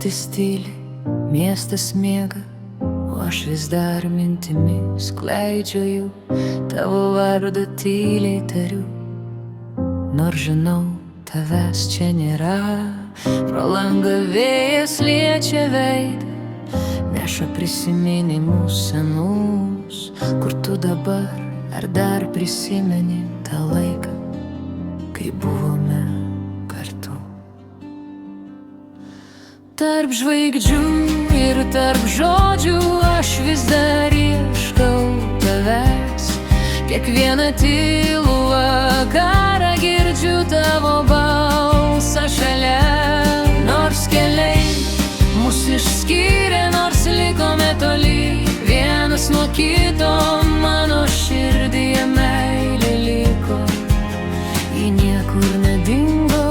naktis tyli, miestas miega, o aš vis dar mintimis skleidžiu jų, tavo vardą tyliai tariu. Nors žinau, tavęs čia nėra, pro langą vėjas liečia veidą, neša prisiminimus senus. Kur tu dabar, ar dar prisimeni tą laiką, kai buvome kartu? Tarp žvaigždžių ir tarp žodžių aš vis dar ieškau tavęs. Kiekvieną tylų vakarą girdžiu tavo balsą šalia. Nors keliai mus išskyrė, nors likome toli vienas nuo kito, mano širdyje meilė liko, ji niekur nedingo.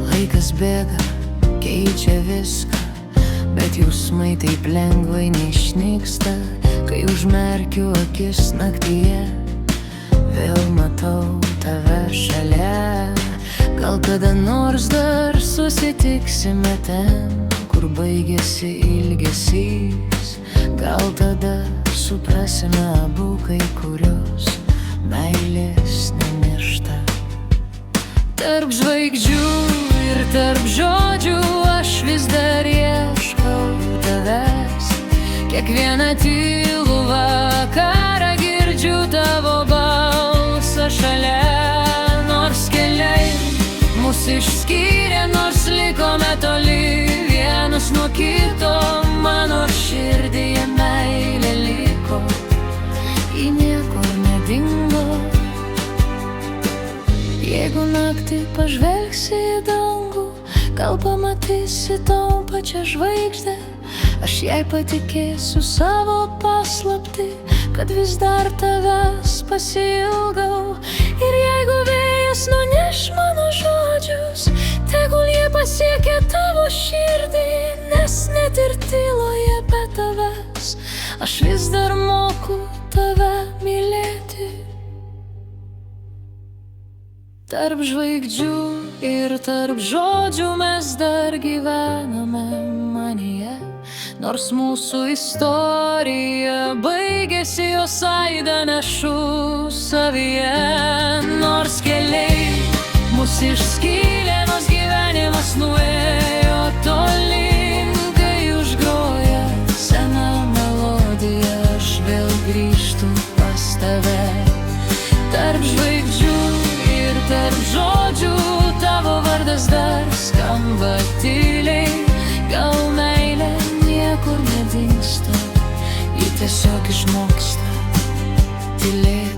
Laikas bėga, keičia viską, bet jausmai taip lengvai neišnyksta. Kai užmerkiu akis naktyje, vėl matau tave šalia. Gal kada nors dar susitiksime ten, kur baigėsi ilgesys. Gal tada suprasime abu, kai kurios meilės nemiršta. Tarp žvaigždžių ir tarp žodžių aš vis dar ieškau tavęs. Kiekvieną tylų vakarą girdžiu tavo balsą šalia. Nors keliai mus išskyrė, nors likome toli vienas nuo kito, mano širdyje meilė liko, ji niekur nedingo. Jeigu naktį pažvelgsi į dangų, gal pamatysi tą pačią žvaigždę. Aš jai patikėsiu savo paslaptį, kad vis dar tavęs pasiilgau. Ir jeigu vėjas nuneš mano žodžius, tegul jie pasiekia tavo širdį, nes net ir tyloje be tavęs aš vis dar moku tave mylėti. Tarp žvaigždžių ir tarp žodžių mes dar gyvename manyje. Nors mūsų istorija baigėsi, jos aidą nešu savyje. Nors keliai mus išskyrė, nors gyvenimas nuėjo tolyn, kai užgroja sena melodija, aš vėl grįžtu pas tave. Tarp žvaigždžių ir tarp žodžių tavo vardas dar skamba tyliai. Gal meilė niekur nedingsta, ji tiesiog išmoksta tylėti.